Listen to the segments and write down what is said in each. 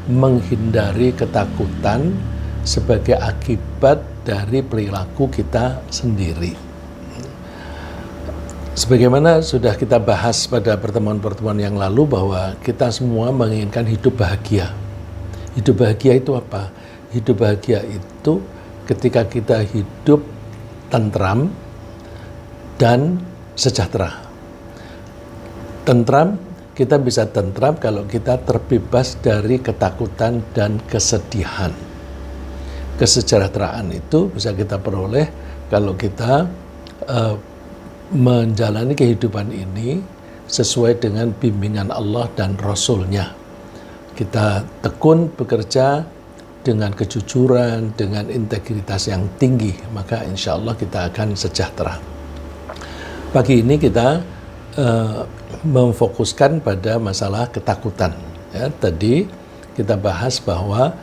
menghindari ketakutan sebagai akibat dari perilaku kita sendiri. Sebagaimana sudah kita bahas pada pertemuan-pertemuan yang lalu bahwa kita semua menginginkan hidup bahagia. Hidup bahagia itu apa? Hidup bahagia itu ketika kita hidup tentram dan sejahtera. Tentram, kita bisa tentram kalau kita terbebas dari ketakutan dan kesedihan. Kesejahteraan itu bisa kita peroleh kalau kita menjalani kehidupan ini sesuai dengan bimbingan Allah dan Rasul-Nya. Kita tekun bekerja dengan kejujuran, dengan integritas yang tinggi, maka insya Allah kita akan sejahtera. Pagi ini kita memfokuskan pada masalah ketakutan. Ya, tadi kita bahas bahwa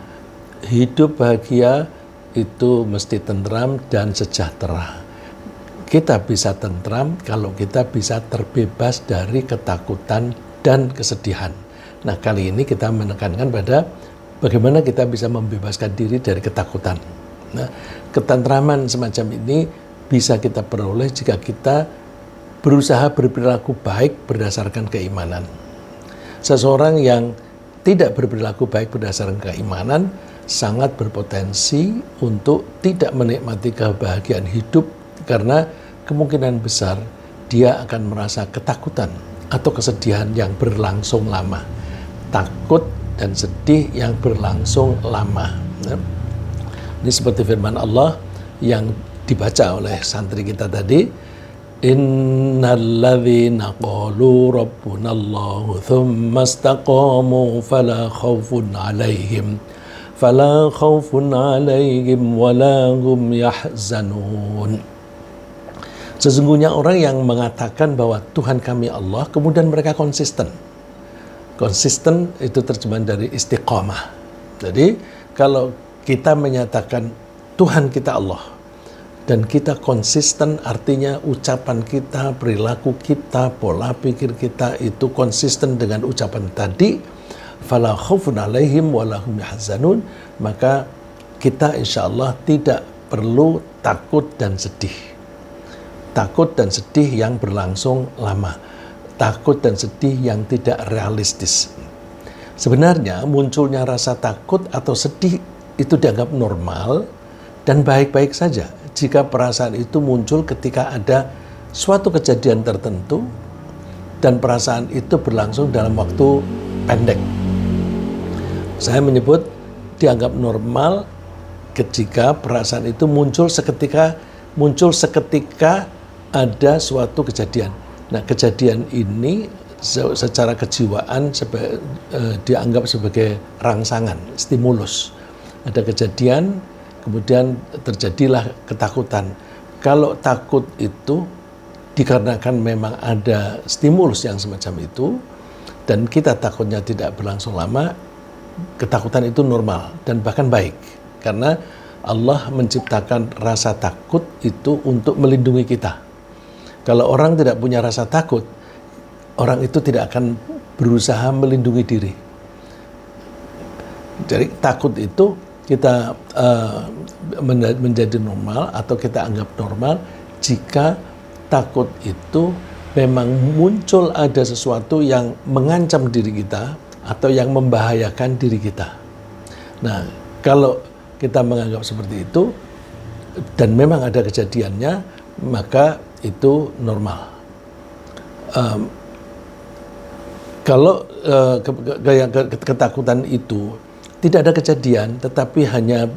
hidup bahagia itu mesti tentram dan sejahtera. Kita bisa tentram kalau kita bisa terbebas dari ketakutan dan kesedihan. Nah, kali ini kita menekankan pada bagaimana kita bisa membebaskan diri dari ketakutan. Nah, ketentraman semacam ini bisa kita peroleh jika kita berusaha berperilaku baik berdasarkan keimanan. Seseorang yang tidak berperilaku baik berdasarkan keimanan sangat berpotensi untuk tidak menikmati kebahagiaan hidup karena kemungkinan besar dia akan merasa ketakutan atau kesedihan yang berlangsung lama. Takut dan sedih yang berlangsung lama. Ini seperti firman Allah yang dibaca oleh santri kita tadi. Innalladzina qalu rabbunallahu thumma istaqamu fala khaufun alaihim wala hum yahzanun. Sesungguhnya orang yang mengatakan bahwa Tuhan kami Allah, kemudian mereka konsisten. Konsisten itu terjemahan dari istiqamah. Jadi kalau kita menyatakan Tuhan kita Allah dan kita konsisten, artinya ucapan kita, perilaku kita, pola pikir kita itu konsisten dengan ucapan tadi, fala khaufun alaihim wala hum yahzanun, maka kita insya Allah tidak perlu takut dan sedih. Takut dan sedih yang berlangsung lama. Takut dan sedih yang tidak realistis. Sebenarnya munculnya rasa takut atau sedih itu dianggap normal dan baik-baik saja jika perasaan itu muncul ketika ada suatu kejadian tertentu dan perasaan itu berlangsung dalam waktu pendek. Saya menyebut dianggap normal ketika perasaan itu muncul seketika ada suatu kejadian. Nah, kejadian ini secara kejiwaan dianggap sebagai rangsangan, stimulus. Ada kejadian, kemudian terjadilah ketakutan. Kalau takut itu dikarenakan memang ada stimulus yang semacam itu, dan kita takutnya tidak berlangsung lama, ketakutan itu normal dan bahkan baik. Karena Allah menciptakan rasa takut itu untuk melindungi kita. Kalau orang tidak punya rasa takut, orang itu tidak akan berusaha melindungi diri. Jadi takut itu kita menjadi normal atau kita anggap normal jika takut itu memang muncul ada sesuatu yang mengancam diri kita atau yang membahayakan diri kita. Nah, kalau kita menganggap seperti itu dan memang ada kejadiannya, maka itu normal. Kalau ketakutan itu tidak ada kejadian, tetapi hanya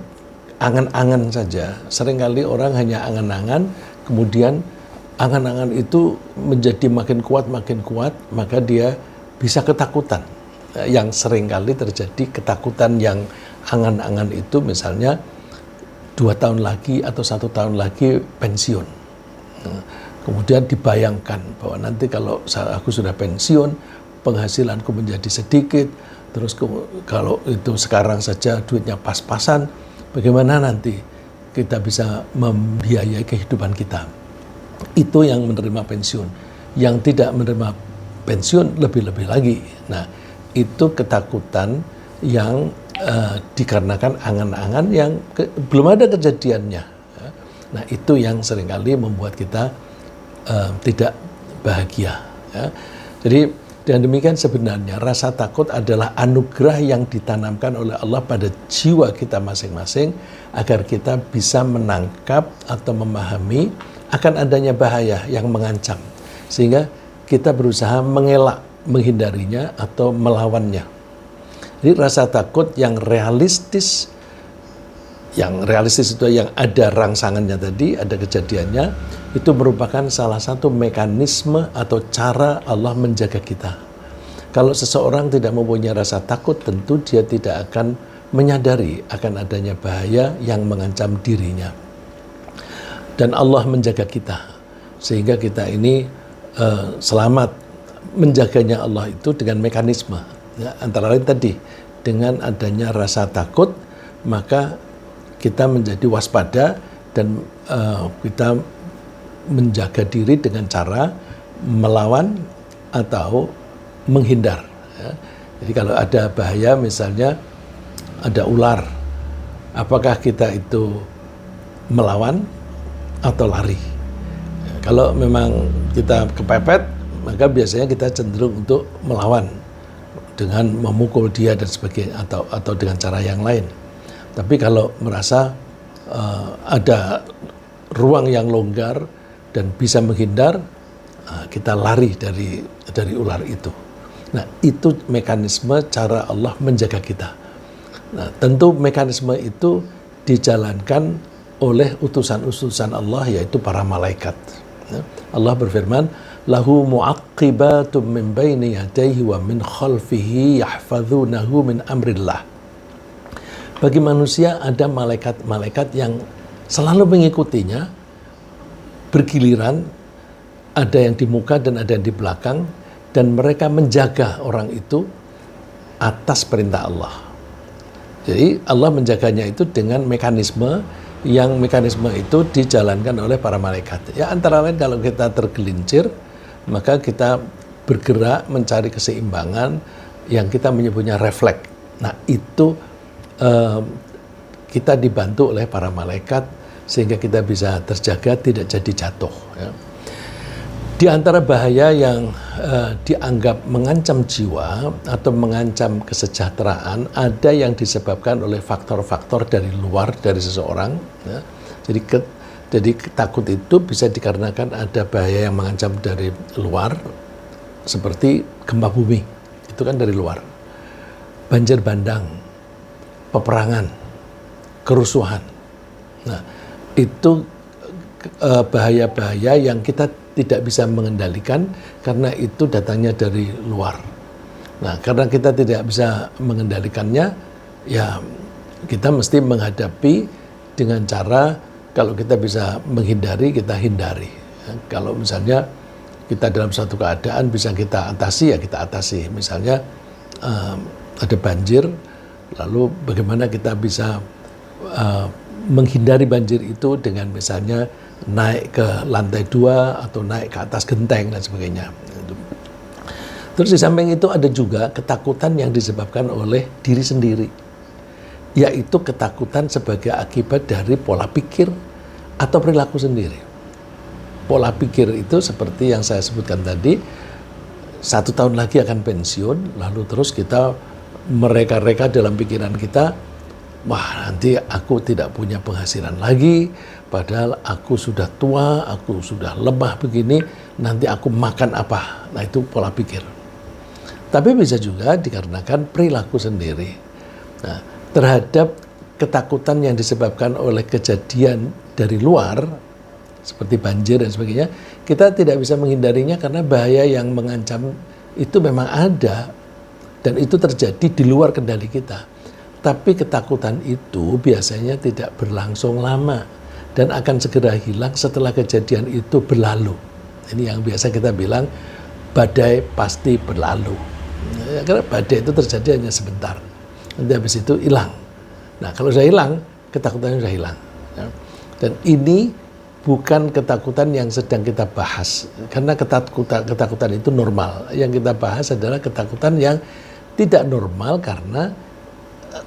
angan-angan saja. Seringkali orang hanya angan-angan, kemudian angan-angan itu menjadi makin kuat, maka dia bisa ketakutan. Yang seringkali terjadi ketakutan yang angan-angan itu misalnya 2 tahun lagi atau 1 tahun lagi pensiun. Kemudian dibayangkan bahwa nanti kalau aku sudah pensiun, penghasilanku menjadi sedikit, terus kalau itu sekarang saja duitnya pas-pasan, bagaimana nanti kita bisa membiayai kehidupan kita. Itu yang menerima pensiun. Yang tidak menerima pensiun lebih-lebih lagi. Nah, itu ketakutan yang dikarenakan angan-angan yang belum ada kejadiannya. Nah, itu yang seringkali membuat kita tidak bahagia. Ya. Jadi dengan demikian sebenarnya rasa takut adalah anugerah yang ditanamkan oleh Allah pada jiwa kita masing-masing agar kita bisa menangkap atau memahami akan adanya bahaya yang mengancam. Sehingga kita berusaha mengelak, menghindarinya atau melawannya. Jadi rasa takut yang realistis itu yang ada rangsangannya tadi, ada kejadiannya, itu merupakan salah satu mekanisme atau cara Allah menjaga kita. Kalau seseorang tidak mempunyai rasa takut, tentu dia tidak akan menyadari akan adanya bahaya yang mengancam dirinya. Dan Allah menjaga kita, sehingga kita ini selamat. Menjaganya Allah itu dengan mekanisme. Ya, antara lain tadi, dengan adanya rasa takut, maka kita menjadi waspada dan kita menjaga diri dengan cara melawan atau menghindar. Ya. Jadi kalau ada bahaya, misalnya ada ular, apakah kita itu melawan atau lari? Ya, kalau memang kita kepepet, maka biasanya kita cenderung untuk melawan dengan memukul dia dan sebagainya atau dengan cara yang lain. Tapi kalau merasa ada ruang yang longgar dan bisa menghindar, kita lari dari ular itu. Nah, itu mekanisme cara Allah menjaga kita. Nah, tentu mekanisme itu dijalankan oleh utusan-utusan Allah, yaitu para malaikat. Allah berfirman, lahu mu'aqqibatum min baini yadayhi wa min khalfihi yahfazunahu min amrillah. Bagi manusia ada malaikat-malaikat yang selalu mengikutinya, bergiliran, ada yang di muka dan ada yang di belakang, dan mereka menjaga orang itu atas perintah Allah. Jadi Allah menjaganya itu dengan mekanisme itu dijalankan oleh para malaikat. Ya, antara lain kalau kita tergelincir, maka kita bergerak mencari keseimbangan yang kita menyebutnya refleks. Nah, itu kita dibantu oleh para malaikat sehingga kita bisa terjaga, tidak jadi jatuh. Ya. Di antara bahaya yang dianggap mengancam jiwa atau mengancam kesejahteraan, ada yang disebabkan oleh faktor-faktor dari luar dari seseorang. Ya. Jadi takut itu bisa dikarenakan ada bahaya yang mengancam dari luar, seperti gempa bumi, itu kan dari luar. Banjir bandang, peperangan, kerusuhan. Nah, itu bahaya-bahaya yang kita tidak bisa mengendalikan karena itu datangnya dari luar. Nah, karena kita tidak bisa mengendalikannya, ya kita mesti menghadapi dengan cara, kalau kita bisa menghindari, kita hindari. Ya, kalau misalnya kita dalam satu keadaan bisa kita atasi, ya kita atasi. Misalnya ada banjir, lalu bagaimana kita bisa menghindari banjir itu dengan misalnya naik ke lantai 2 atau naik ke atas genteng dan sebagainya. Terus di samping itu ada juga ketakutan yang disebabkan oleh diri sendiri, yaitu ketakutan sebagai akibat dari pola pikir atau perilaku sendiri. Pola pikir itu seperti yang saya sebutkan tadi, 1 tahun lagi akan pensiun, lalu terus kita mereka-reka dalam pikiran kita, wah nanti aku tidak punya penghasilan lagi, padahal aku sudah tua, aku sudah lemah begini, nanti aku makan apa? Nah, itu pola pikir. Tapi bisa juga dikarenakan perilaku sendiri. Nah, terhadap ketakutan yang disebabkan oleh kejadian dari luar, seperti banjir dan sebagainya, kita tidak bisa menghindarinya karena bahaya yang mengancam itu memang ada, dan itu terjadi di luar kendali kita. Tapi ketakutan itu biasanya tidak berlangsung lama dan akan segera hilang setelah kejadian itu berlalu. Ini yang biasa kita bilang, badai pasti berlalu. Ya, karena badai itu terjadi hanya sebentar, nanti habis itu hilang. Nah, kalau sudah hilang, ketakutannya sudah hilang. Ya. Dan ini bukan ketakutan yang sedang kita bahas, karena ketakutan itu normal. Yang kita bahas adalah ketakutan yang tidak normal karena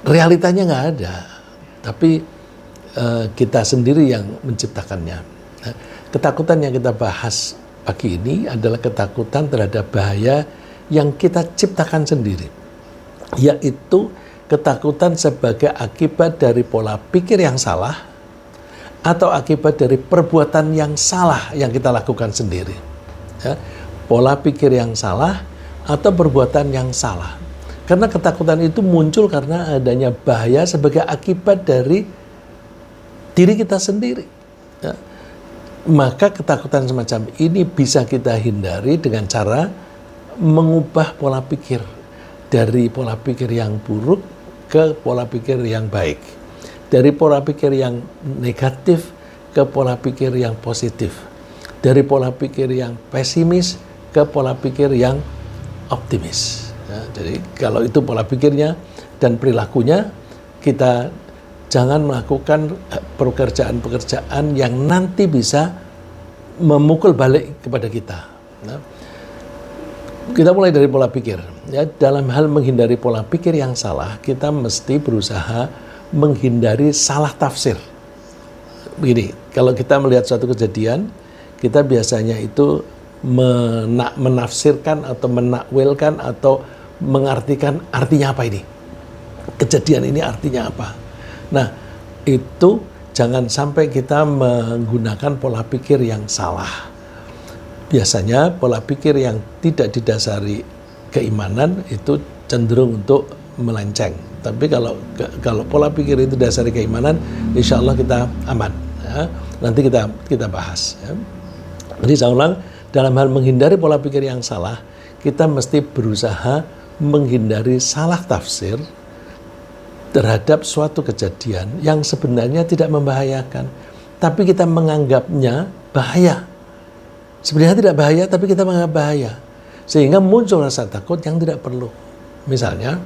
realitanya nggak ada, tapi kita sendiri yang menciptakannya. Nah, ketakutan yang kita bahas pagi ini adalah ketakutan terhadap bahaya yang kita ciptakan sendiri, yaitu ketakutan sebagai akibat dari pola pikir yang salah atau akibat dari perbuatan yang salah yang kita lakukan sendiri. Ya, pola pikir yang salah atau perbuatan yang salah. Karena ketakutan itu muncul karena adanya bahaya sebagai akibat dari diri kita sendiri. Ya. Maka ketakutan semacam ini bisa kita hindari dengan cara mengubah pola pikir dari pola pikir yang buruk ke pola pikir yang baik, dari pola pikir yang negatif ke pola pikir yang positif, dari pola pikir yang pesimis ke pola pikir yang optimis. Ya, jadi kalau itu pola pikirnya dan perilakunya, kita jangan melakukan pekerjaan-pekerjaan yang nanti bisa memukul balik kepada kita. Nah, kita mulai dari pola pikir. Ya, dalam hal menghindari pola pikir yang salah, kita mesti berusaha menghindari salah tafsir. Begini, kalau kita melihat suatu kejadian, kita biasanya itu menafsirkan atau menakwilkan atau mengartikan artinya apa ini. Kejadian ini artinya apa. Nah, itu jangan sampai kita menggunakan pola pikir yang salah. Biasanya pola pikir yang tidak didasari keimanan itu cenderung untuk melenceng. Tapi kalau pola pikir itu dasari keimanan, insya Allah kita aman. Ya. Nanti kita bahas. Ya. Jadi saya ulang, dalam hal menghindari pola pikir yang salah, kita mesti berusaha menghindari salah tafsir terhadap suatu kejadian yang sebenarnya tidak membahayakan, tapi kita menganggapnya bahaya. Sebenarnya tidak bahaya, tapi kita menganggap bahaya, sehingga muncul rasa takut yang tidak perlu. Misalnya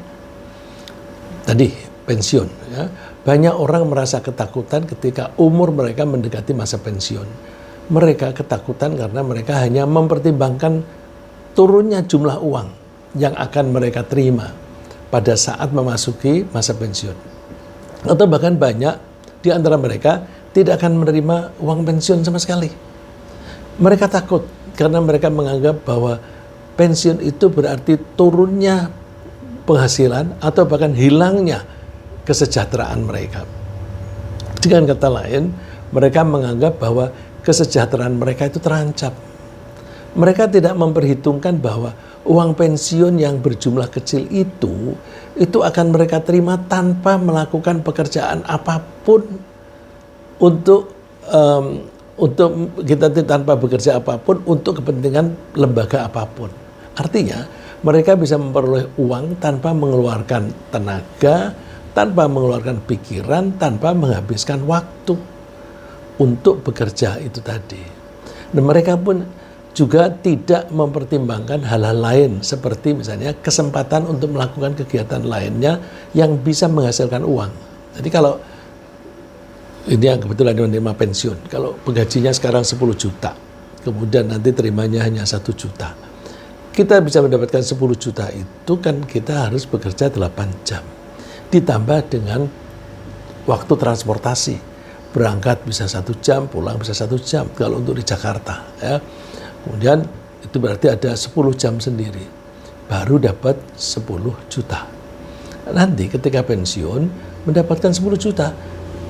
tadi pensiun, ya. Banyak orang merasa ketakutan ketika umur mereka mendekati masa pensiun. Mereka ketakutan karena mereka hanya mempertimbangkan turunnya jumlah uang yang akan mereka terima pada saat memasuki masa pensiun. Atau bahkan banyak di antara mereka tidak akan menerima uang pensiun sama sekali. Mereka takut karena mereka menganggap bahwa pensiun itu berarti turunnya penghasilan atau bahkan hilangnya kesejahteraan mereka. Dengan kata lain, mereka menganggap bahwa kesejahteraan mereka itu terancam. Mereka tidak memperhitungkan bahwa uang pensiun yang berjumlah kecil itu akan mereka terima tanpa melakukan pekerjaan apapun untuk kita tanpa bekerja apapun untuk kepentingan lembaga apapun. Artinya mereka bisa memperoleh uang tanpa mengeluarkan tenaga, tanpa mengeluarkan pikiran, tanpa menghabiskan waktu untuk bekerja itu tadi. Dan mereka pun juga tidak mempertimbangkan hal-hal lain seperti misalnya kesempatan untuk melakukan kegiatan lainnya yang bisa menghasilkan uang. Jadi kalau ini yang kebetulan menerima pensiun, kalau penggajinya sekarang 10 juta, kemudian nanti terimanya hanya 1 juta. Kita bisa mendapatkan 10 juta itu kan kita harus bekerja 8 jam. Ditambah dengan waktu transportasi. Berangkat bisa 1 jam, pulang bisa 1 jam kalau untuk di Jakarta. Ya. Kemudian itu berarti ada 10 jam sendiri, baru dapat 10 juta. Nanti ketika pensiun mendapatkan 10 juta,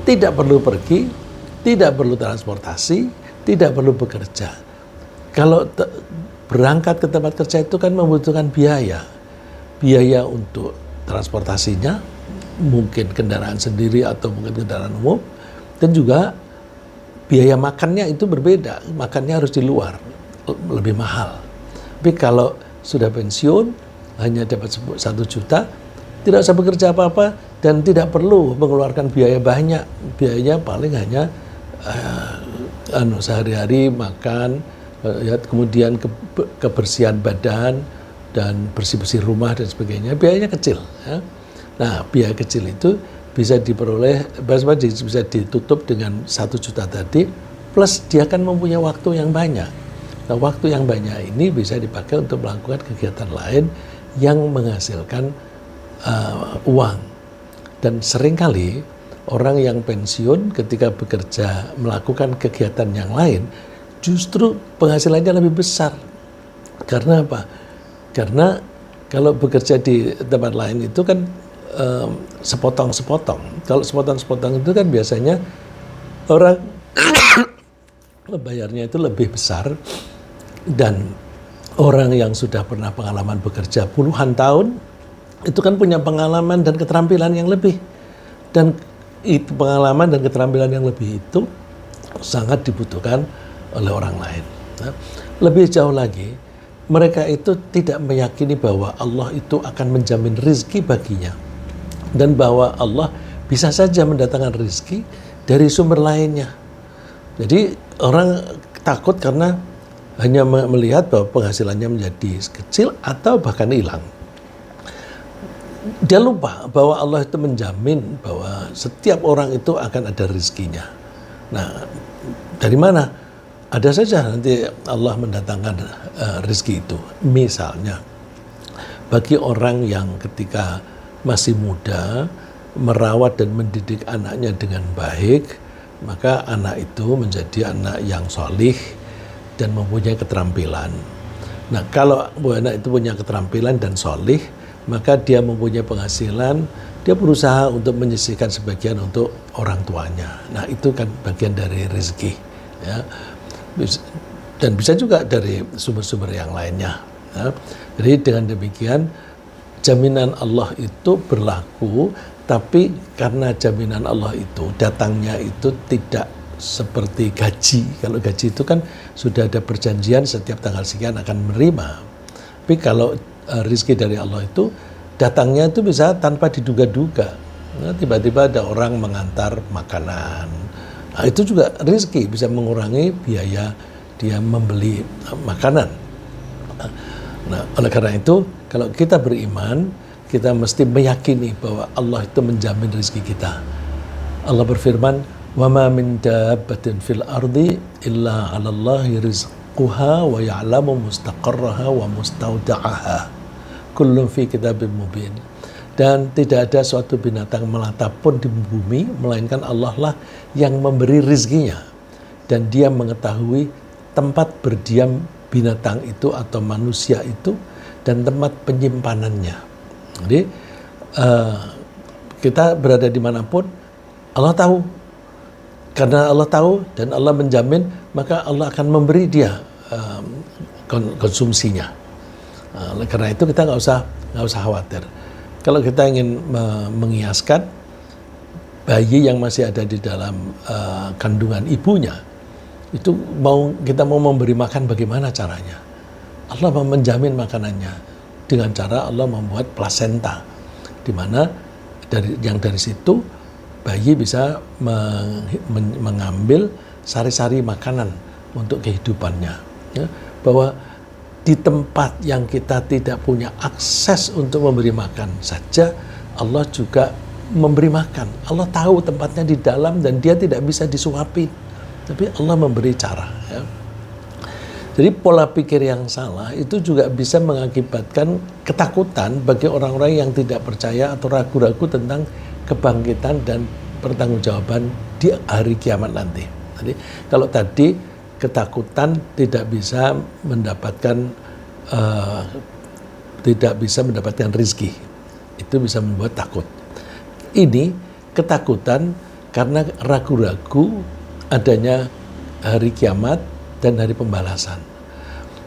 tidak perlu pergi, tidak perlu transportasi, tidak perlu bekerja. Kalau berangkat ke tempat kerja itu kan membutuhkan biaya untuk transportasinya, mungkin kendaraan sendiri atau mungkin kendaraan umum, dan juga biaya makannya itu berbeda, makannya harus di luar, lebih mahal. Tapi kalau sudah pensiun hanya dapat 1 juta, tidak usah bekerja apa-apa dan tidak perlu mengeluarkan biaya banyak. Biayanya paling hanya sehari-hari makan, kemudian kebersihan badan dan bersih-bersih rumah dan sebagainya. Biayanya kecil. Ya. Nah, biaya kecil itu bisa diperoleh, bisa ditutup dengan 1 juta tadi, plus dia akan mempunyai waktu yang banyak. Nah, waktu yang banyak ini bisa dipakai untuk melakukan kegiatan lain yang menghasilkan uang. Dan seringkali orang yang pensiun ketika bekerja melakukan kegiatan yang lain justru penghasilannya lebih besar. Karena apa? Karena kalau bekerja di tempat lain itu kan sepotong-sepotong. Kalau sepotong-sepotong itu kan biasanya orang bayarnya itu lebih besar, dan orang yang sudah pernah pengalaman bekerja puluhan tahun itu kan punya pengalaman dan keterampilan yang lebih, dan itu pengalaman dan keterampilan yang lebih itu sangat dibutuhkan oleh orang lain. Nah, lebih jauh lagi, mereka itu tidak meyakini bahwa Allah itu akan menjamin rizki baginya, dan bahwa Allah bisa saja mendatangkan rizki dari sumber lainnya. Jadi orang takut karena hanya melihat bahwa penghasilannya menjadi kecil atau bahkan hilang. Dia lupa bahwa Allah itu menjamin bahwa setiap orang itu akan ada rizkinya. Nah, dari mana? Ada saja nanti Allah mendatangkan rizki itu. Misalnya, bagi orang yang ketika masih muda merawat dan mendidik anaknya dengan baik, maka anak itu menjadi anak yang solih dan mempunyai keterampilan. Nah, kalau anak itu punya keterampilan dan solih, maka dia mempunyai penghasilan, dia berusaha untuk menyisihkan sebagian untuk orang tuanya. Nah, itu kan bagian dari rezeki, ya. Dan bisa juga dari sumber-sumber yang lainnya, ya. Jadi dengan demikian jaminan Allah itu berlaku, tapi karena jaminan Allah itu datangnya itu tidak seperti gaji. Kalau gaji itu kan sudah ada perjanjian setiap tanggal sekian akan menerima. Tapi kalau rizki dari Allah itu datangnya itu bisa tanpa diduga-duga. Nah, tiba-tiba ada orang mengantar makanan. Nah, itu juga rizki, bisa mengurangi biaya dia membeli makanan. Nah, oleh karena itu, kalau kita beriman, kita mesti meyakini bahwa Allah itu menjamin rezeki kita. Allah berfirman, "Wa ma min dabbatin fil ardi illa 'ala Allahi rizquha wa ya'lamu mustaqarraha wa mustauda'aha. Kullun fi kitabim mubin." Dan tidak ada suatu binatang melata pun di bumi melainkan Allah lah yang memberi rizkinya, dan Dia mengetahui tempat berdiam binatang itu atau manusia itu dan tempat penyimpanannya. Jadi kita berada dimanapun Allah tahu. Karena Allah tahu dan Allah menjamin, maka Allah akan memberi dia konsumsinya. Oleh karena itu kita nggak usah khawatir. Kalau kita ingin mengiaskan bayi yang masih ada di dalam kandungan ibunya, itu kita mau memberi makan, bagaimana caranya? Allah menjamin makanannya dengan cara Allah membuat plasenta, di mana dari situ bayi bisa mengambil sari-sari makanan untuk kehidupannya. Ya, bahwa di tempat yang kita tidak punya akses untuk memberi makan saja, Allah juga memberi makan. Allah tahu tempatnya di dalam dan dia tidak bisa disuapi, tapi Allah memberi cara. Ya. Jadi pola pikir yang salah itu juga bisa mengakibatkan ketakutan bagi orang-orang yang tidak percaya atau ragu-ragu tentang kebangkitan dan pertanggungjawaban di hari kiamat nanti. Jadi kalau tadi ketakutan tidak bisa mendapatkan rezeki, itu bisa membuat takut. Ini ketakutan karena ragu-ragu adanya hari kiamat dan hari pembalasan.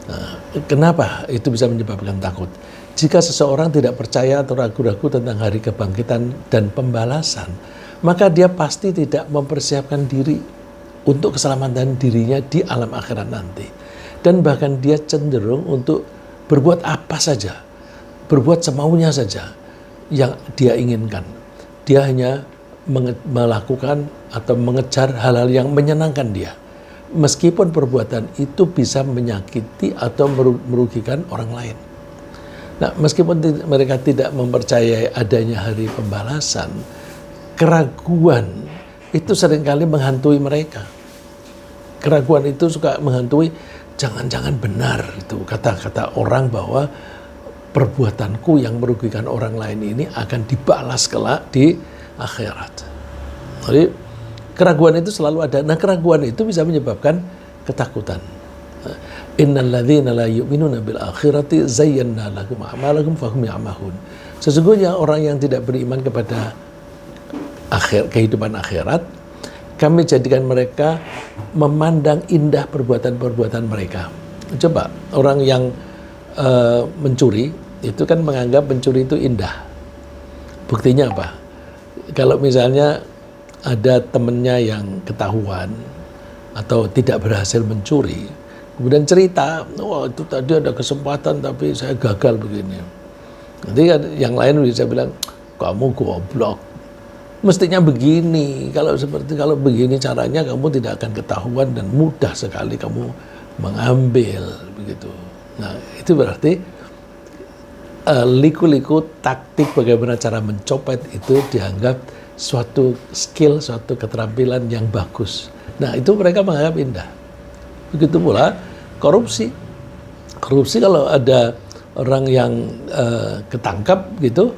Nah, kenapa itu bisa menyebabkan takut? Jika seseorang tidak percaya atau ragu-ragu tentang hari kebangkitan dan pembalasan, maka dia pasti tidak mempersiapkan diri untuk keselamatan dirinya di alam akhirat nanti. Dan bahkan dia cenderung untuk berbuat apa saja, berbuat semaunya saja yang dia inginkan. Dia hanya melakukan atau mengejar hal-hal yang menyenangkan dia, meskipun perbuatan itu bisa menyakiti atau merugikan orang lain. Nah, meskipun mereka tidak mempercayai adanya hari pembalasan, keraguan itu seringkali menghantui mereka. Keraguan itu suka menghantui, jangan-jangan benar itu kata-kata orang bahwa perbuatanku yang merugikan orang lain ini akan dibalas kelak di akhirat. Jadi keraguan itu selalu ada. Nah, keraguan itu bisa menyebabkan ketakutan. Innal ladzina la yu'minuna bil akhirati zayyana lahum a'malahum fahum ya'mahun. Sesungguhnya orang yang tidak beriman kepada kehidupan akhirat, kami jadikan mereka memandang indah perbuatan-perbuatan mereka. Coba orang yang mencuri itu kan menganggap mencuri itu indah. Buktinya apa? Kalau misalnya ada temennya yang ketahuan atau tidak berhasil mencuri, kemudian cerita, wah itu tadi ada kesempatan tapi saya gagal begini. Nanti yang lain bisa bilang, kamu goblok. Mestinya begini, kalau begini caranya kamu tidak akan ketahuan dan mudah sekali kamu mengambil begitu. Nah, itu berarti liku-liku taktik bagaimana cara mencopet itu dianggap suatu skill, suatu keterampilan yang bagus. Nah, itu mereka menganggap indah. Begitu pula korupsi. Korupsi kalau ada orang yang ketangkap gitu,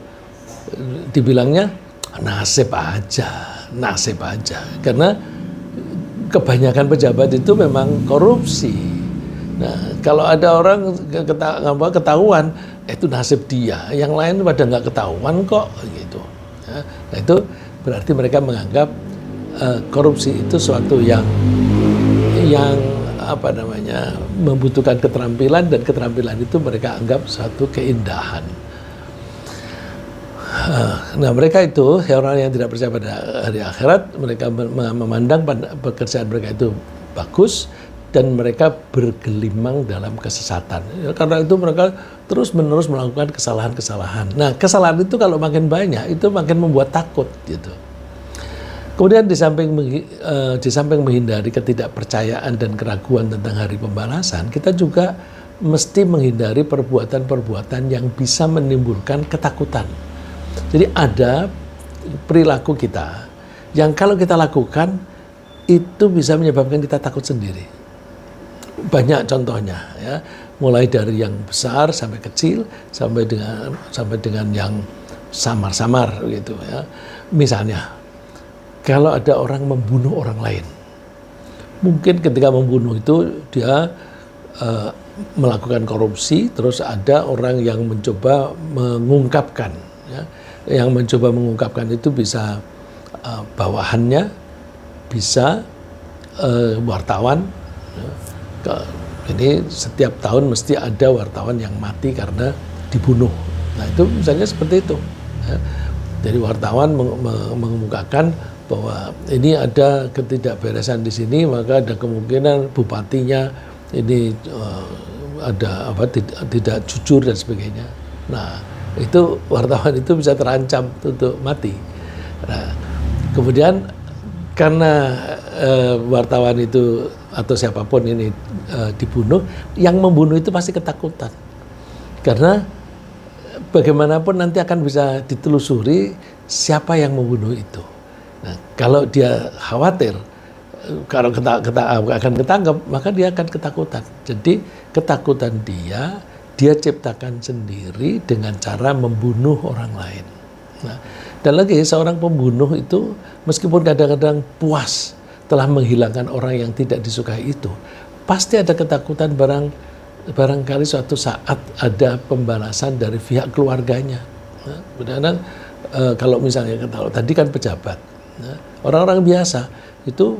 dibilangnya nasib aja. Karena kebanyakan pejabat itu memang korupsi. Nah, kalau ada orang ketahuan, itu nasib dia. Yang lain pada nggak ketahuan kok, gitu. Nah, itu berarti mereka menganggap korupsi itu suatu yang membutuhkan keterampilan, dan keterampilan itu mereka anggap suatu keindahan. Nah, mereka itu orang yang tidak percaya pada hari akhirat, mereka memandang pekerjaan mereka itu bagus dan mereka bergelimang dalam kesesatan. Karena itu mereka terus-menerus melakukan kesalahan-kesalahan. Nah, kesalahan itu kalau makin banyak itu makin membuat takut gitu. Kemudian di samping menghindari ketidakpercayaan dan keraguan tentang hari pembalasan, kita juga mesti menghindari perbuatan-perbuatan yang bisa menimbulkan ketakutan. Jadi ada perilaku kita yang kalau kita lakukan itu bisa menyebabkan kita takut sendiri. Banyak contohnya ya, mulai dari yang besar sampai kecil sampai dengan yang samar-samar gitu ya. Misalnya kalau ada orang membunuh orang lain, mungkin ketika membunuh itu dia melakukan korupsi, terus ada orang yang mencoba mengungkapkan, ya. Yang mencoba mengungkapkan itu bisa bawahannya, bisa wartawan. Ya. Ini setiap tahun mesti ada wartawan yang mati karena dibunuh. Nah, itu misalnya seperti itu. Ya. Jadi wartawan mengemukakan bahwa ini ada ketidakberesan di sini, maka ada kemungkinan bupatinya ini tidak jujur dan sebagainya. Nah, itu wartawan itu bisa terancam untuk mati. Nah, kemudian karena wartawan itu atau siapapun ini dibunuh, yang membunuh itu pasti ketakutan. Karena bagaimanapun nanti akan bisa ditelusuri siapa yang membunuh itu. Nah, kalau dia khawatir kalau akan ketangkep, maka dia akan ketakutan. Jadi ketakutan dia ciptakan sendiri dengan cara membunuh orang lain. Nah, dan lagi seorang pembunuh itu meskipun kadang-kadang puas telah menghilangkan orang yang tidak disukai itu, pasti ada ketakutan barangkali suatu saat ada pembalasan dari pihak keluarganya. Nah, benar-benar kalau misalnya tadi kan pejabat, nah, orang-orang biasa itu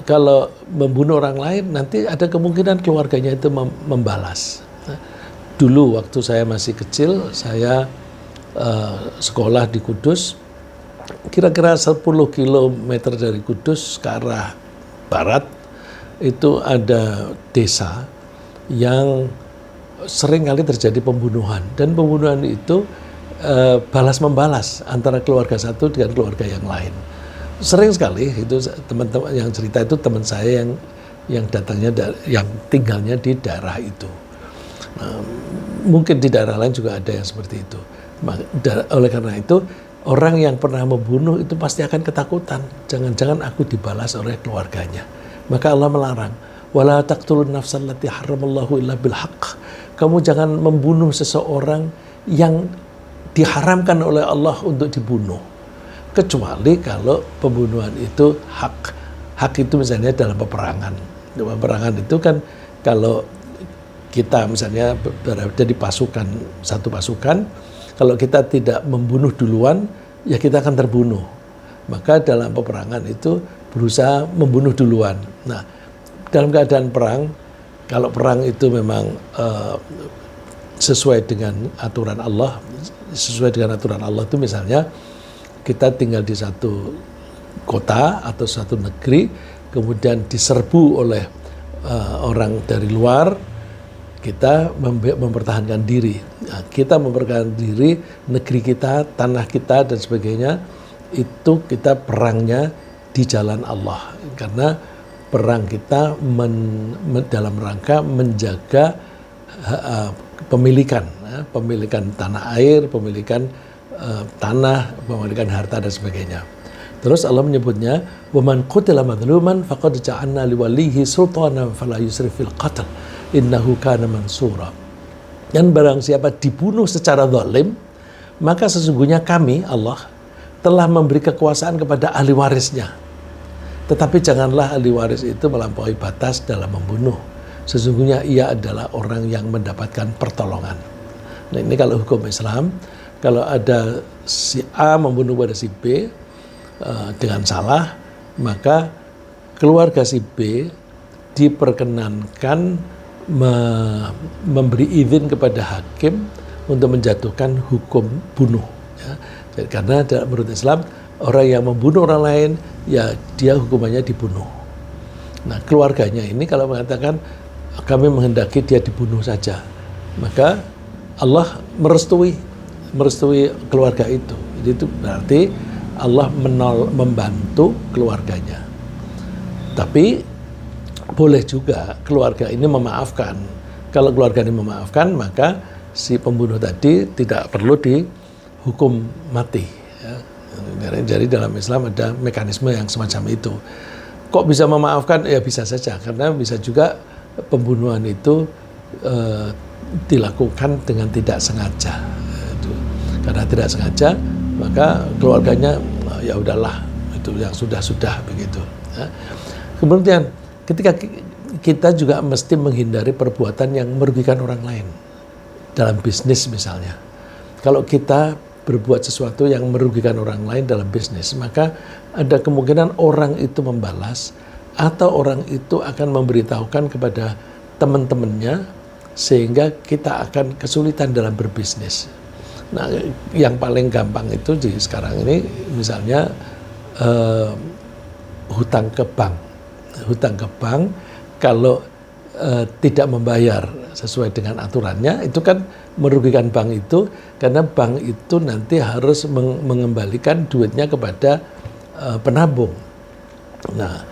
kalau membunuh orang lain nanti ada kemungkinan keluarganya itu membalas. Nah, dulu waktu saya masih kecil, saya sekolah di Kudus, kira-kira 10 km dari Kudus ke arah barat itu ada desa yang sering kali terjadi pembunuhan, dan pembunuhan itu balas-membalas antara keluarga satu dengan keluarga yang lain. Sering sekali itu teman-teman yang cerita itu teman saya yang datangnya yang tinggalnya di daerah itu. Nah, mungkin di daerah lain juga ada yang seperti itu. Oleh karena itu orang yang pernah membunuh itu pasti akan ketakutan. Jangan-jangan aku dibalas oleh keluarganya. Maka Allah melarang, wala taqtulun nafsal lati haramallahu illa bil haqq. Kamu jangan membunuh seseorang yang diharamkan oleh Allah untuk dibunuh. kecuali kalau pembunuhan itu hak. Hak itu misalnya dalam peperangan. Dalam peperangan itu kan kalau kita misalnya berada di pasukan, satu pasukan, kalau kita tidak membunuh duluan, ya kita akan terbunuh. Maka dalam peperangan itu berusaha membunuh duluan. Nah, dalam keadaan perang, kalau perang itu memang sesuai dengan aturan Allah, itu misalnya kita tinggal di satu kota atau satu negeri, kemudian diserbu oleh orang dari luar, kita mempertahankan diri. Nah, kita mempertahankan diri, negeri kita, tanah kita, dan sebagainya, itu kita perangnya di jalan Allah. Karena perang kita dalam rangka menjaga pemilikan tanah air, pemilikan tanah, pemilikan harta, dan sebagainya. Terus Allah menyebutnya, وَمَنْ قُتِلَ مَظْلُومًا فَقَدْ جَعَلْنَا لِوَلِيهِ سُلْطَانًا فَلَا يُسْرِفْ فِي الْقَتْلِ إِنَّهُ كَانَ مَنْصُورًا. Dan barang siapa dibunuh secara zalim, maka sesungguhnya kami, Allah, telah memberi kekuasaan kepada ahli warisnya. Tetapi janganlah ahli waris itu melampaui batas dalam membunuh. Sesungguhnya ia adalah orang yang mendapatkan pertolongan. Nah, ini kalau hukum Islam, kalau ada si A membunuh pada si B dengan salah, maka keluarga si B diperkenankan memberi izin kepada hakim untuk menjatuhkan hukum bunuh. Ya. Karena menurut Islam, orang yang membunuh orang lain, ya dia hukumannya dibunuh. Nah, keluarganya ini kalau mengatakan kami menghendaki dia dibunuh saja, maka Allah merestui keluarga itu. Jadi itu berarti Allah membantu keluarganya. Tapi boleh juga keluarga ini memaafkan. Kalau keluarga ini memaafkan, maka si pembunuh tadi tidak perlu dihukum mati. Ya. Jadi dalam Islam ada mekanisme yang semacam itu. Kok bisa memaafkan? Ya bisa saja, karena bisa juga pembunuhan itu dilakukan dengan tidak sengaja. Karena tidak sengaja, maka keluarganya ya udahlah, itu yang sudah begitu. Ya. Kemudian ketika kita juga mesti menghindari perbuatan yang merugikan orang lain dalam bisnis misalnya. Kalau kita berbuat sesuatu yang merugikan orang lain dalam bisnis, maka ada kemungkinan orang itu membalas atau orang itu akan memberitahukan kepada teman-temannya sehingga kita akan kesulitan dalam berbisnis. Nah, yang paling gampang itu di sekarang ini misalnya hutang ke bank. Hutang ke bank kalau tidak membayar sesuai dengan aturannya, itu kan merugikan bank itu, karena bank itu nanti harus mengembalikan duitnya kepada penabung. Nah,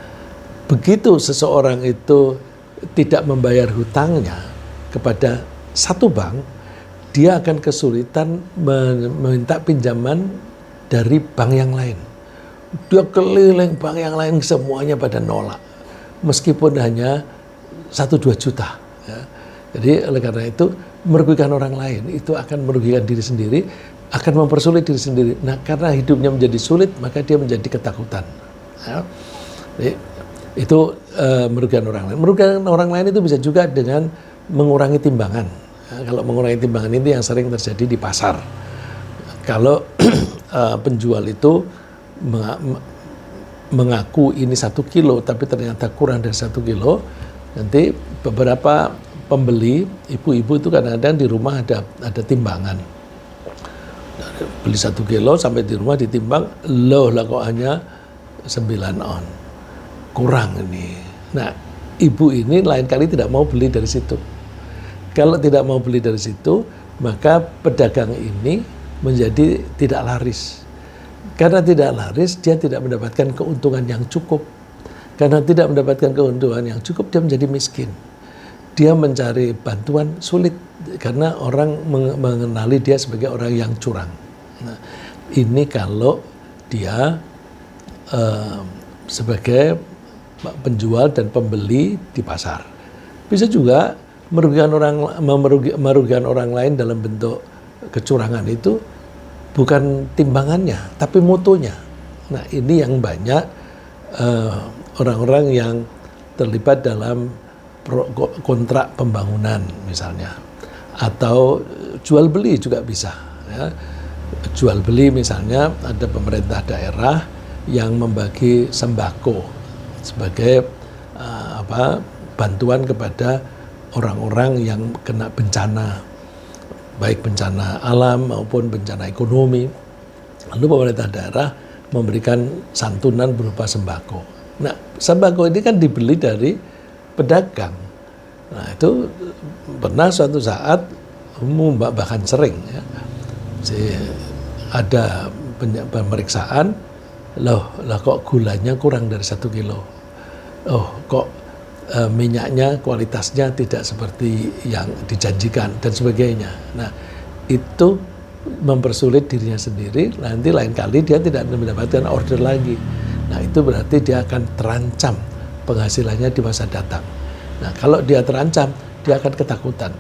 begitu seseorang itu tidak membayar hutangnya kepada satu bank, dia akan kesulitan meminta pinjaman dari bank yang lain. Dia keliling bank yang lain, semuanya pada nolak, meskipun hanya 1-2 juta. Ya. Jadi oleh karena itu merugikan orang lain itu akan merugikan diri sendiri, akan mempersulit diri sendiri. Nah, karena hidupnya menjadi sulit, maka dia menjadi ketakutan. Ya. Jadi, itu merugikan orang lain. Merugikan orang lain itu bisa juga dengan mengurangi timbangan. Ya, kalau mengurangi timbangan itu yang sering terjadi di pasar. Kalau penjual itu mengaku ini 1 kilo, tapi ternyata kurang dari 1 kilo, nanti beberapa pembeli, ibu-ibu itu kadang-kadang di rumah ada timbangan. Beli 1 kilo sampai di rumah ditimbang, loh lah kok hanya 9 on. Kurang ini. Nah, ibu ini lain kali tidak mau beli dari situ. Kalau tidak mau beli dari situ, maka pedagang ini menjadi tidak laris. Karena tidak laris, dia tidak mendapatkan keuntungan yang cukup. Karena tidak mendapatkan keuntungan yang cukup, dia menjadi miskin. Dia mencari bantuan sulit, karena orang mengenali dia sebagai orang yang curang. Nah, ini kalau dia sebagai penjual dan pembeli di pasar. Bisa juga merugikan orang lain dalam bentuk kecurangan itu bukan timbangannya, tapi mutunya. Nah, ini yang banyak orang-orang yang terlibat dalam kontrak pembangunan misalnya, atau jual beli juga bisa. Ya. Jual beli misalnya ada pemerintah daerah yang membagi sembako sebagai bantuan kepada orang-orang yang kena bencana, baik bencana alam maupun bencana ekonomi. Lalu pemerintah daerah memberikan santunan berupa sembako. Nah, sembako ini kan dibeli dari pedagang. Nah, itu pernah suatu saat, bahkan sering ya, ada pemeriksaan, loh kok gulanya kurang dari 1 kilo. Oh, kok minyaknya kualitasnya tidak seperti yang dijanjikan dan sebagainya. Nah, itu mempersulit dirinya sendiri, nanti lain kali dia tidak mendapatkan order lagi. Nah, itu berarti dia akan terancam penghasilannya di masa datang. Nah, kalau dia terancam, dia akan ketakutan.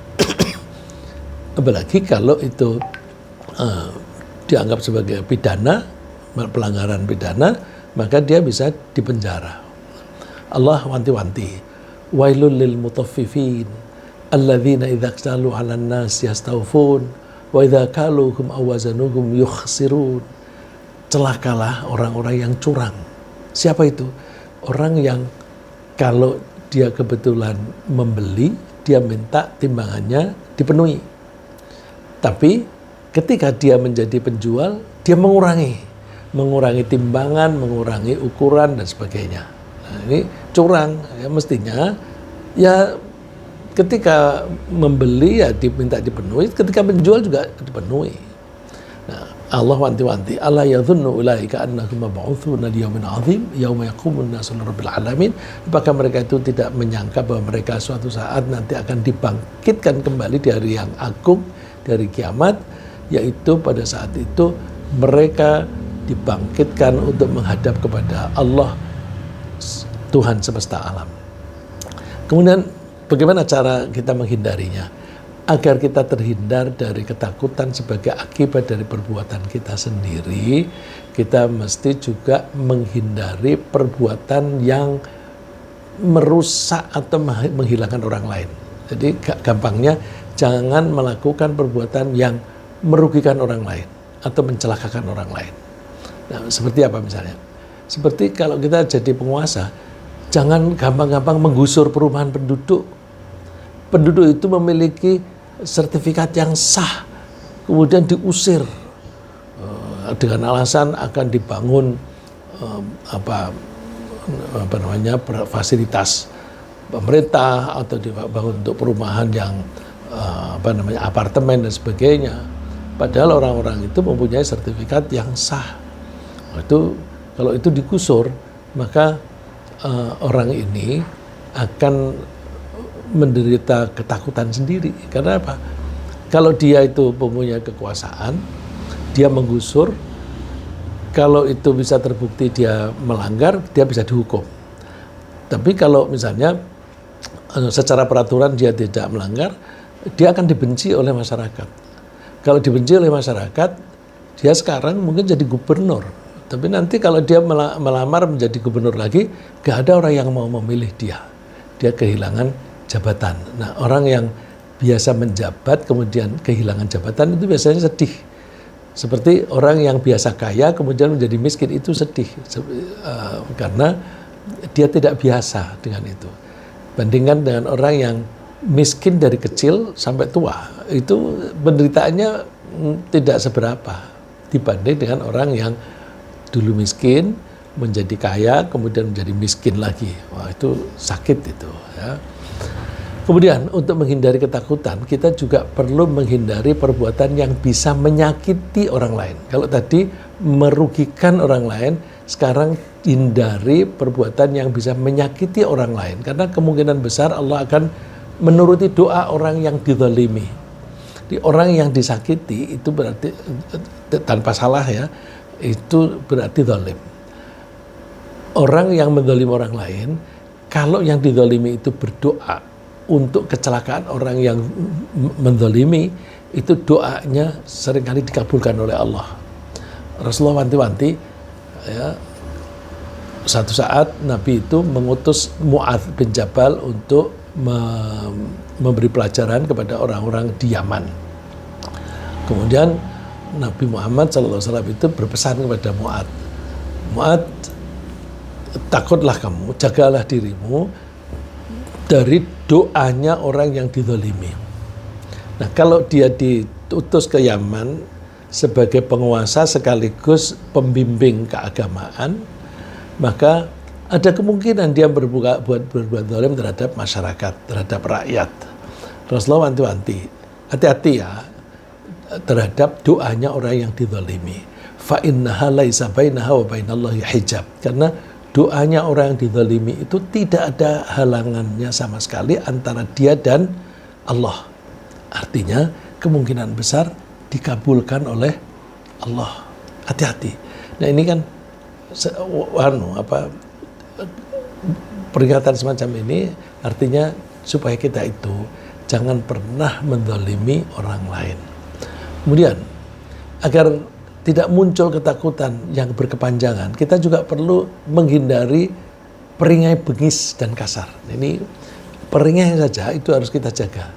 Apalagi kalau itu dianggap sebagai pidana, pelanggaran pidana, maka dia bisa dipenjara. Allah wanti-wanti, wailul lil mutaffifin alladzina idza iktalu 'alan nas yastawfun wa idza kaluhum aw wazanuhum yukhsirun. Celakalah orang-orang yang curang. Siapa itu? Orang yang kalau dia kebetulan membeli, dia minta timbangannya dipenuhi. Tapi ketika dia menjadi penjual, dia mengurangi timbangan, mengurangi ukuran dan sebagainya. Nah, ini curang ya, mestinya ya ketika membeli ya diminta dipenuhi, ketika menjual juga dipenuhi. Nah, Allah wanti-wanti, ala yadhunnu ulaika annahum mab'utsuna liyaumin 'adzim yauma yaqumun nasu lirabbil alamin. Apakah mereka itu tidak menyangka bahwa mereka suatu saat nanti akan dibangkitkan kembali di hari yang agung, dari kiamat, yaitu pada saat itu mereka dibangkitkan untuk menghadap kepada Allah, Tuhan semesta alam. Kemudian bagaimana cara kita menghindarinya? Agar kita terhindar dari ketakutan sebagai akibat dari perbuatan kita sendiri, kita mesti juga menghindari perbuatan yang merusak atau menghilangkan orang lain. Jadi gampangnya, jangan melakukan perbuatan yang merugikan orang lain atau mencelakakan orang lain. Nah, seperti apa misalnya? Seperti kalau kita jadi penguasa, jangan gampang-gampang menggusur perumahan penduduk. Penduduk itu memiliki sertifikat yang sah, kemudian diusir dengan alasan akan dibangun fasilitas pemerintah atau dibangun untuk perumahan yang apartemen dan sebagainya. Padahal orang-orang itu mempunyai sertifikat yang sah. Itu kalau itu digusur, maka orang ini akan menderita ketakutan sendiri. Karena apa? Kalau dia itu mempunyai kekuasaan, dia menggusur, kalau itu bisa terbukti dia melanggar, dia bisa dihukum. Tapi kalau misalnya secara peraturan dia tidak melanggar, dia akan dibenci oleh masyarakat. Kalau dibenci oleh masyarakat, dia sekarang mungkin jadi gubernur. Tapi nanti kalau dia melamar menjadi gubernur lagi, gak ada orang yang mau memilih dia. Dia kehilangan jabatan. Nah, orang yang biasa menjabat kemudian kehilangan jabatan itu biasanya sedih. Seperti orang yang biasa kaya kemudian menjadi miskin, itu sedih. Karena dia tidak biasa dengan itu. Bandingkan dengan orang yang miskin dari kecil sampai tua, itu penderitaannya tidak seberapa dibanding dengan orang yang dulu miskin menjadi kaya kemudian menjadi miskin lagi. Wah, itu sakit itu ya. Kemudian untuk menghindari ketakutan, kita juga perlu menghindari perbuatan yang bisa menyakiti orang lain. Kalau tadi merugikan orang lain, sekarang hindari perbuatan yang bisa menyakiti orang lain. Karena kemungkinan besar Allah akan menuruti doa orang yang dizalimi. Di orang yang disakiti itu berarti tanpa salah ya, itu berarti zalim. Orang yang menzalimi orang lain, kalau yang dizalimi itu berdoa untuk kecelakaan orang yang menzalimi, itu doanya seringkali dikabulkan oleh Allah. Rasulullah wanti-wanti ya, Satu saat Nabi itu mengutus Mu'adz bin Jabal untuk memberi pelajaran kepada orang-orang di Yaman. Kemudian Nabi Muhammad SAW itu berpesan kepada Mu'adz, Mu'adz, takutlah kamu, jagalah dirimu dari doanya orang yang dizalimi. Nah, kalau dia diutus ke Yaman sebagai penguasa sekaligus pembimbing keagamaan, maka ada kemungkinan dia berbuat zalim terhadap masyarakat, terhadap rakyat. Rasulullah wanti-wanti, hati-hati ya terhadap doanya orang yang dizalimi. Fa innaha laisa bainaha wa bainallahi hijab. Karena doanya orang yang dizalimi itu tidak ada halangannya sama sekali antara dia dan Allah. Artinya kemungkinan besar dikabulkan oleh Allah. Hati-hati. Nah, ini kan peringatan semacam ini artinya supaya kita itu jangan pernah menzalimi orang lain. Kemudian agar tidak muncul ketakutan yang berkepanjangan, kita juga perlu menghindari peringai bengis dan kasar. Ini peringai saja itu harus kita jaga,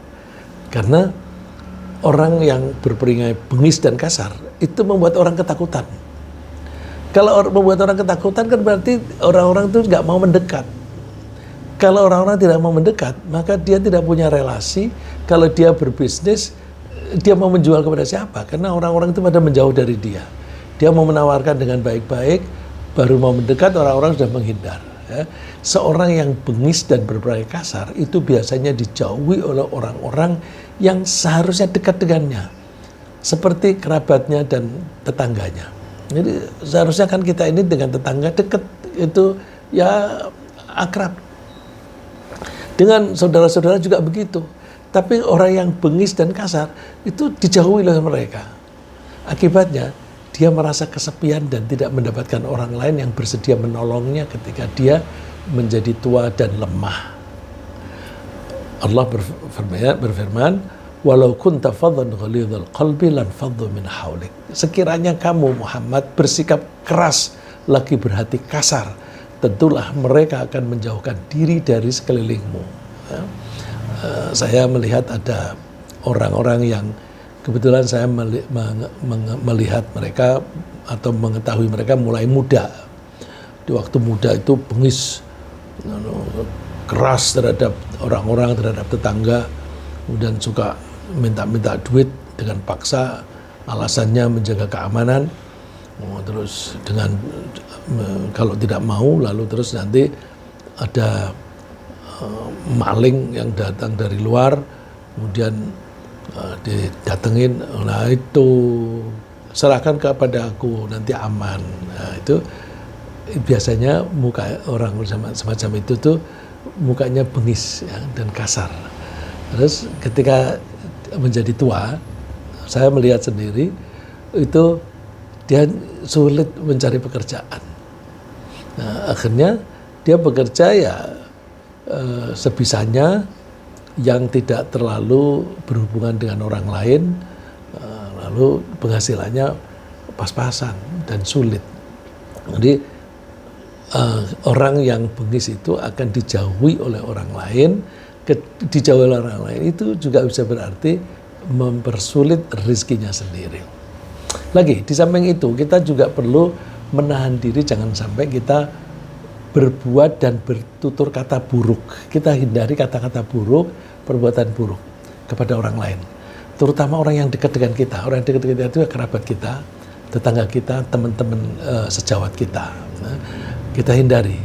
karena orang yang berperingai bengis dan kasar itu membuat orang ketakutan. Kalau membuat orang ketakutan kan berarti orang-orang itu nggak mau mendekat. Kalau orang-orang tidak mau mendekat, maka dia tidak punya relasi. Kalau dia berbisnis, dia mau menjual kepada siapa? Karena orang-orang itu pada menjauh dari dia. Dia mau menawarkan dengan baik-baik, baru mau mendekat, orang-orang sudah menghindar. Ya. Seorang yang bengis dan berperingai kasar itu biasanya dijauhi oleh orang-orang yang seharusnya dekat dengannya, seperti kerabatnya dan tetangganya. Jadi seharusnya kan kita ini dengan tetangga dekat itu ya akrab. Dengan saudara-saudara juga begitu. Tapi orang yang bengis dan kasar itu dijauhi oleh mereka. Akibatnya dia merasa kesepian dan tidak mendapatkan orang lain yang bersedia menolongnya ketika dia menjadi tua dan lemah. Allah berfirman, walau kunta faddan ghalidhal qalbi lan faddu min haulik. Sekiranya kamu Muhammad bersikap keras lagi berhati kasar, tentulah mereka akan menjauhkan diri dari sekelilingmu. Ya. Saya melihat ada orang-orang yang kebetulan saya melihat mereka atau mengetahui mereka mulai muda. Di waktu muda itu bengis, keras terhadap orang-orang, terhadap tetangga, kemudian suka minta duit dengan paksa, alasannya menjaga keamanan. Terus dengan kalau tidak mau, lalu terus nanti ada maling yang datang dari luar, kemudian didatengin, nah itu serahkan kepada aku nanti aman. Nah, itu biasanya muka orang semacam itu tuh mukanya bengis ya, dan kasar. Terus ketika menjadi tua, saya melihat sendiri itu dia sulit mencari pekerjaan. Nah, akhirnya dia bekerja ya sebisanya, yang tidak terlalu berhubungan dengan orang lain, lalu penghasilannya pas-pasan dan sulit. Jadi orang yang bengis itu akan dijauhi oleh orang lain. Dijauhi oleh orang lain itu juga bisa berarti mempersulit rezekinya sendiri. Lagi di samping itu kita juga perlu menahan diri jangan sampai kita berbuat dan bertutur kata buruk. Kita hindari kata-kata buruk, perbuatan buruk kepada orang lain, terutama orang yang dekat dengan kita. Orang yang dekat dengan kita itu kerabat kita, tetangga kita, teman-teman sejawat kita. Kita hindari.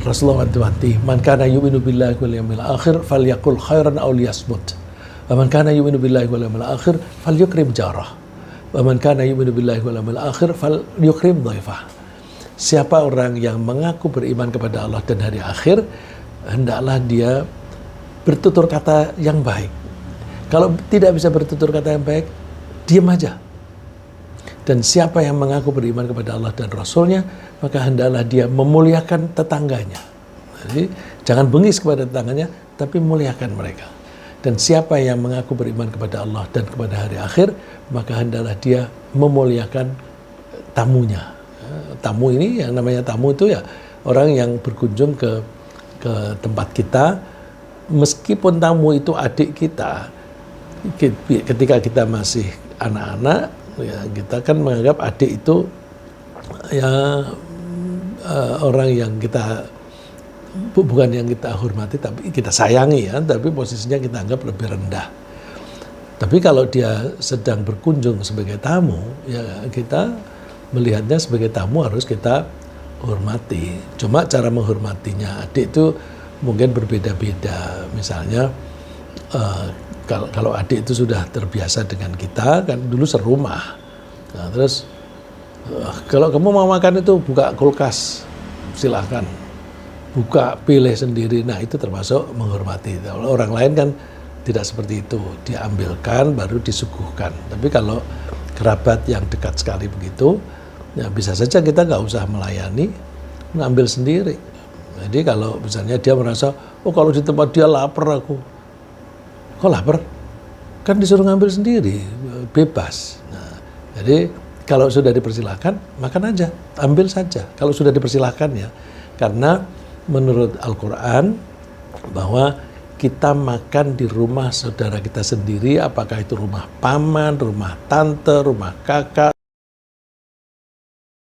Rasulullah wanti-wanti, man kana yu'minu billahi wal yawmil akhir falyaqul khairan aw liyasmut. Wa man kana yu'minu billahi wal yawmil akhir falyukrim jarah. Wa man kana yu'minu billahi wal yawmil akhir falyukrim dhaifah. Siapa orang yang mengaku beriman kepada Allah dan hari akhir, hendaklah dia bertutur kata yang baik. Kalau tidak bisa bertutur kata yang baik, diam aja. Dan siapa yang mengaku beriman kepada Allah dan Rasulnya, maka hendaklah dia memuliakan tetangganya. Jadi jangan bengis kepada tetangganya, tapi muliakan mereka. Dan siapa yang mengaku beriman kepada Allah dan kepada hari akhir, maka hendaklah dia memuliakan tamunya. Tamu ini yang namanya tamu itu ya orang yang berkunjung ke tempat kita, meskipun tamu itu adik kita, ketika kita masih anak-anak, ya kita kan menganggap adik itu ya orang yang kita bukan yang kita hormati, tapi kita sayangi ya, tapi posisinya kita anggap lebih rendah. Tapi kalau dia sedang berkunjung sebagai tamu, ya kita melihatnya sebagai tamu harus kita hormati. Cuma cara menghormatinya adik itu mungkin berbeda-beda. Misalnya kalau adik itu sudah terbiasa dengan kita, kan dulu serumah. Nah, terus kalau kamu mau makan itu buka kulkas, silahkan. Buka, pilih sendiri. Nah, itu termasuk menghormati. Kalau orang lain kan tidak seperti itu. Diambilkan, baru disuguhkan. Tapi kalau kerabat yang dekat sekali begitu, ya bisa saja kita nggak usah melayani, ngambil sendiri. Jadi kalau misalnya dia merasa, oh kalau di tempat dia lapar aku. Kok lapar? Kan disuruh ngambil sendiri, bebas. Nah, jadi kalau sudah dipersilahkan, makan aja, ambil saja. Kalau sudah dipersilahkan ya. Karena menurut Al-Quran bahwa kita makan di rumah saudara kita sendiri, apakah itu rumah paman, rumah tante, rumah kakak,